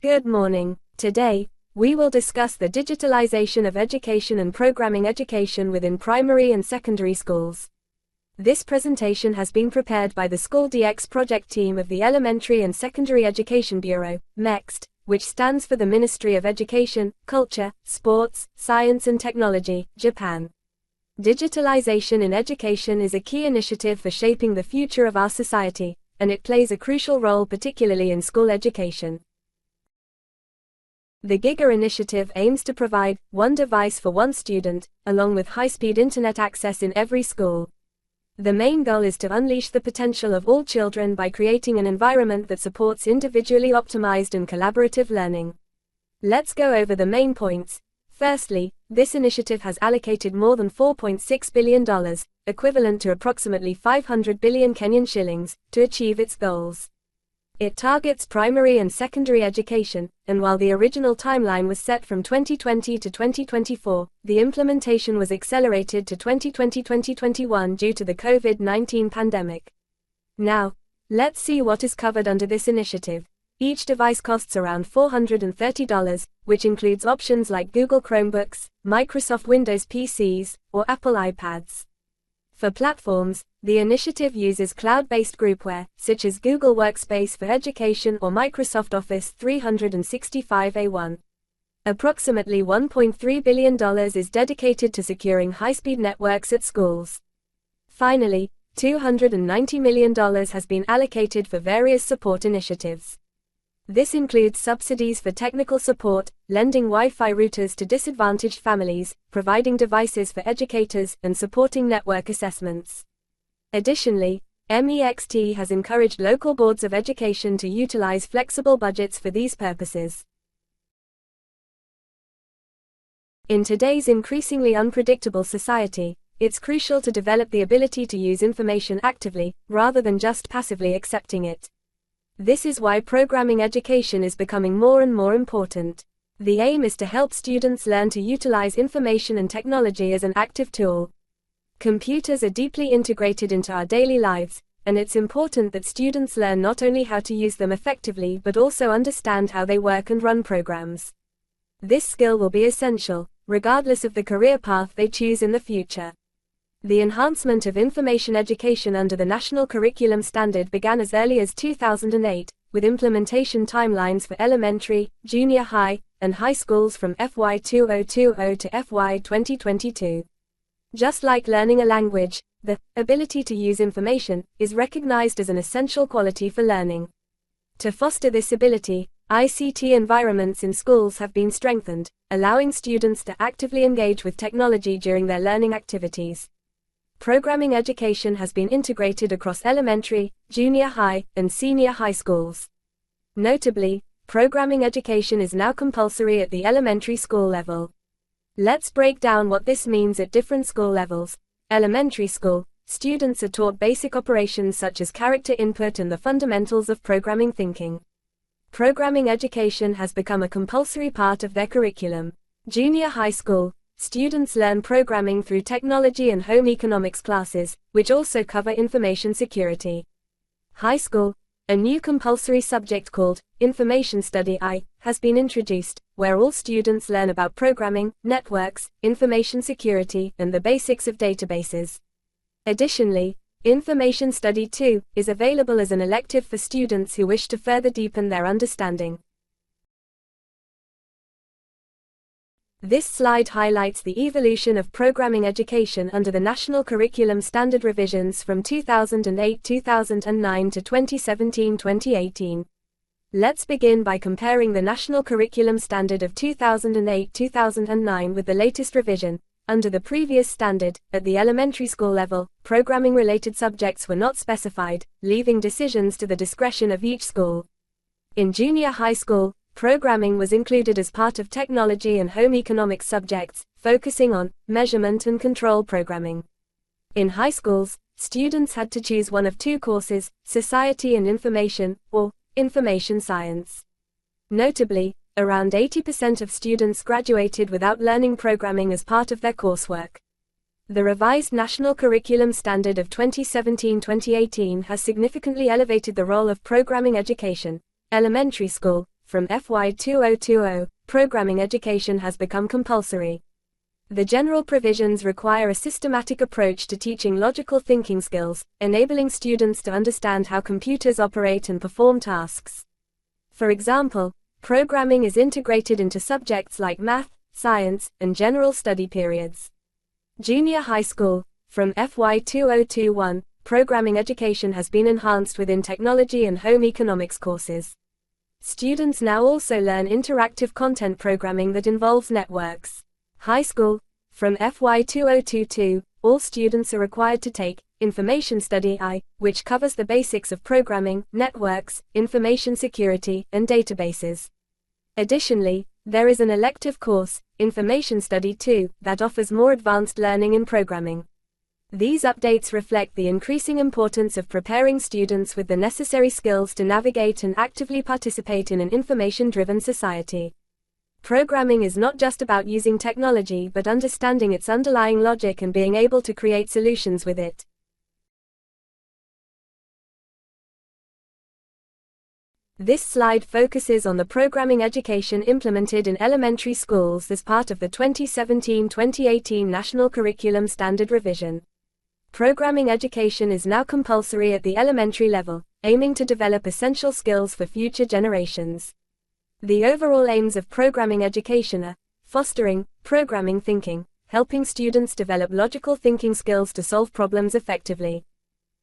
Good morning. Today, we will discuss the digitalization of education and programming education within primary and secondary schools. This presentation has been prepared by the School DX project team of the Elementary and Secondary Education Bureau, MEXT, which stands for the Ministry of Education, Culture, Sports, Science and Technology, Japan. Digitalization in education is a key initiative for shaping the future of our society, and it plays a crucial role particularly in school education. The GIGA initiative aims to provide one device for one student, along with high-speed internet access in every school. The main goal is to unleash the potential of all children by creating an environment that supports individually optimized and collaborative learning. Let's go over the main points. Firstly, this initiative has allocated more than $4.6 billion, equivalent to approximately 500 billion Kenyan shillings, to achieve its goals. It targets primary and secondary education, and while the original timeline was set from 2020 to 2024, the implementation was accelerated to 2020-2021 due to the COVID-19 pandemic. Now, let's see what is covered under this initiative. Each device costs around $430, which includes options like Google Chromebooks, Microsoft Windows PCs, or Apple iPads. For platforms, the initiative uses cloud-based groupware, such as Google Workspace for Education or Microsoft Office 365 Approximately $1.3 billion is dedicated to securing high-speed networks at schools. Finally, $290 million has been allocated for various support initiatives. This includes subsidies for technical support, lending Wi-Fi routers to disadvantaged families, providing devices for educators, and supporting network assessments. Additionally, MEXT has encouraged local boards of education to utilize flexible budgets for these purposes. In today's increasingly unpredictable society, it's crucial to develop the ability to use information actively, rather than just passively accepting it. This is why programming education is becoming more and more important. The aim is to help students learn to utilize information and technology as an active tool. Computers are deeply integrated into our daily lives, and it's important that students learn not only how to use them effectively but also understand how they work and run programs. This skill will be essential, regardless of the career path they choose in the future. The enhancement of information education under the National Curriculum Standard began as early as 2008, with implementation timelines for elementary, junior high, and high schools from FY 2020 to FY 2022. Just like learning a language, the ability to use information is recognized as an essential quality for learning. To foster this ability, ICT environments in schools have been strengthened, allowing students to actively engage with technology during their learning activities. Programming education has been integrated across elementary, junior high, and senior high schools. Notably, programming education is now compulsory at the elementary school level. Let's break down what this means at different school levels. Elementary school, students are taught basic operations such as character input and the fundamentals of programming thinking. Programming education has become a compulsory part of their curriculum. Junior high school, students learn programming through technology and home economics classes, which also cover information security. High school, a new compulsory subject called Information Study I, has been introduced, where all students learn about programming, networks, information security, and the basics of databases. Additionally, Information Study II is available as an elective for students who wish to further deepen their understanding. This slide highlights the evolution of programming education under the National Curriculum Standard revisions from 2008-2009 to 2017-2018. Let's begin by comparing the National Curriculum Standard of 2008-2009 with the latest revision. Under the previous standard, at the elementary school level, programming-related subjects were not specified, leaving decisions to the discretion of each school. In junior high school, programming was included as part of technology and home economics subjects, focusing on measurement and control programming. In high schools, students had to choose one of two courses, Society and Information, or Information Science. Notably, around 80% of students graduated without learning programming as part of their coursework. The revised National Curriculum Standard of 2017-2018 has significantly elevated the role of programming education. Elementary school, from FY 2020, programming education has become compulsory. The general provisions require a systematic approach to teaching logical thinking skills, enabling students to understand how computers operate and perform tasks. For example, programming is integrated into subjects like math, science, and general study periods. Junior high school, from FY 2021, programming education has been enhanced within technology and home economics courses. Students now also learn interactive content programming that involves networks. High school, from FY 2022, all students are required to take Information Study I, which covers the basics of programming, networks, information security, and databases. Additionally, there is an elective course, Information Study II, that offers more advanced learning in programming. These updates reflect the increasing importance of preparing students with the necessary skills to navigate and actively participate in an information-driven society. Programming is not just about using technology but understanding its underlying logic and being able to create solutions with it. This slide focuses on the programming education implemented in elementary schools as part of the 2017-2018 National Curriculum Standard Revision. Programming education is now compulsory at the elementary level, aiming to develop essential skills for future generations. The overall aims of programming education are fostering programming thinking, helping students develop logical thinking skills to solve problems effectively,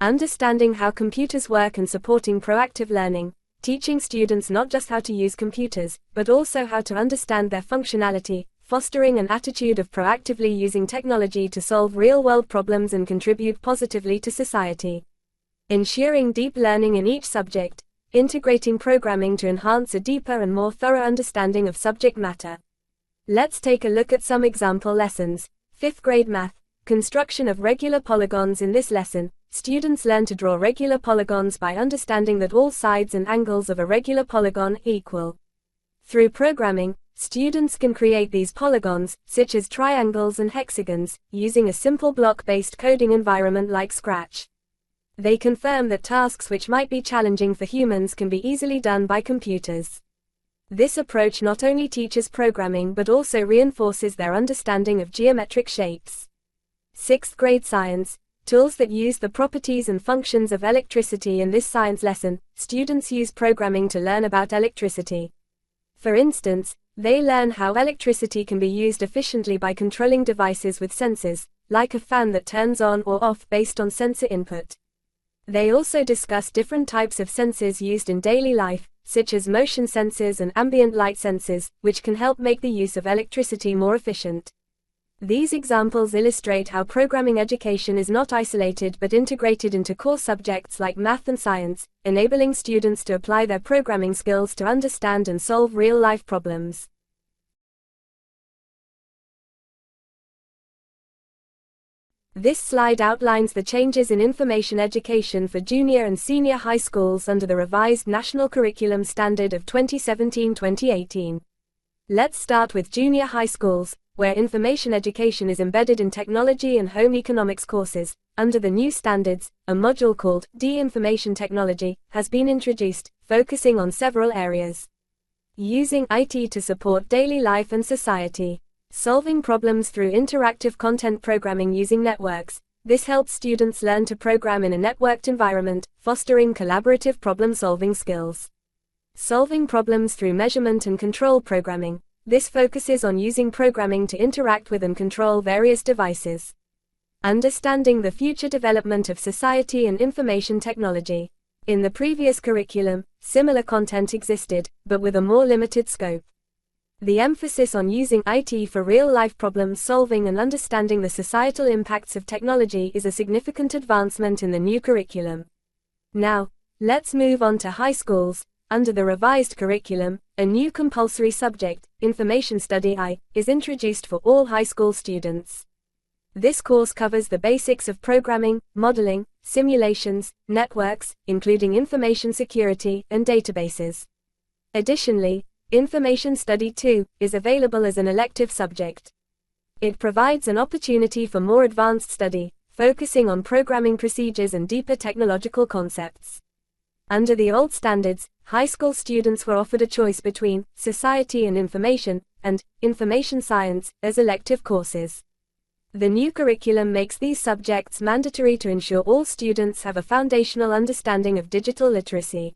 understanding how computers work and supporting proactive learning, teaching students not just how to use computers, but also how to understand their functionality, fostering an attitude of proactively using technology to solve real-world problems and contribute positively to society, ensuring deep learning in each subject, integrating programming to enhance a deeper and more thorough understanding of subject matter. Let's take a look at some example lessons. 5th grade math, construction of regular polygons. In this lesson, students learn to draw regular polygons by understanding that all sides and angles of a regular polygon are equal. Through programming, students can create these polygons, such as triangles and hexagons, using a simple block-based coding environment like Scratch. They confirm that tasks which might be challenging for humans can be easily done by computers. This approach not only teaches programming but also reinforces their understanding of geometric shapes. 6th grade science, tools that use the properties and functions of electricity. In this science lesson, students use programming to learn about electricity. For instance, they learn how electricity can be used efficiently by controlling devices with sensors, like a fan that turns on or off based on sensor input. They also discuss different types of sensors used in daily life, such as motion sensors and ambient light sensors, which can help make the use of electricity more efficient. These examples illustrate how programming education is not isolated but integrated into core subjects like math and science, enabling students to apply their programming skills to understand and solve real-life problems. This slide outlines the changes in information education for junior and senior high schools under the revised National Curriculum Standard of 2017-2018. Let's start with junior high schools, where information education is embedded in technology and home economics courses. Under the new standards, a module called Information Technology has been introduced, focusing on several areas. Using IT to support daily life and society. Solving problems through interactive content programming using networks. This helps students learn to program in a networked environment, fostering collaborative problem-solving skills. Solving problems through measurement and control programming. This focuses on using programming to interact with and control various devices. Understanding the future development of society and information technology. In the previous curriculum, similar content existed, but with a more limited scope. The emphasis on using IT for real-life problem solving and understanding the societal impacts of technology is a significant advancement in the new curriculum. Now, let's move on to high schools. Under the revised curriculum, a new compulsory subject, Information Study I, is introduced for all high school students. This course covers the basics of programming, modeling, simulations, networks, including information security and databases. Additionally, Information Study II is available as an elective subject. It provides an opportunity for more advanced study, focusing on programming procedures and deeper technological concepts. Under the old standards, high school students were offered a choice between society and information science as elective courses. The new curriculum makes these subjects mandatory to ensure all students have a foundational understanding of digital literacy.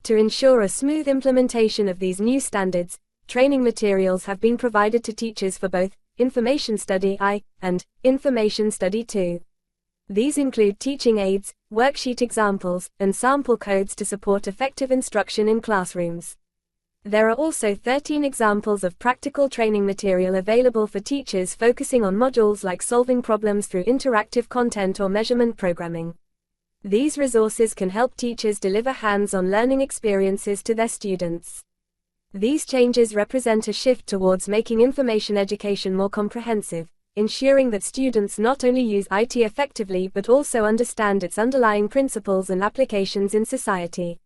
To ensure a smooth implementation of these new standards, training materials have been provided to teachers for both Information Study I and Information Study II. These include teaching aids, worksheet examples, and sample codes to support effective instruction in classrooms. There are also 13 examples of practical training material available for teachers focusing on modules like solving problems through interactive content or measurement programming. These resources can help teachers deliver hands-on learning experiences to their students. These changes represent a shift towards making information education more comprehensive, ensuring that students not only use IT effectively but also understand its underlying principles and applications in society.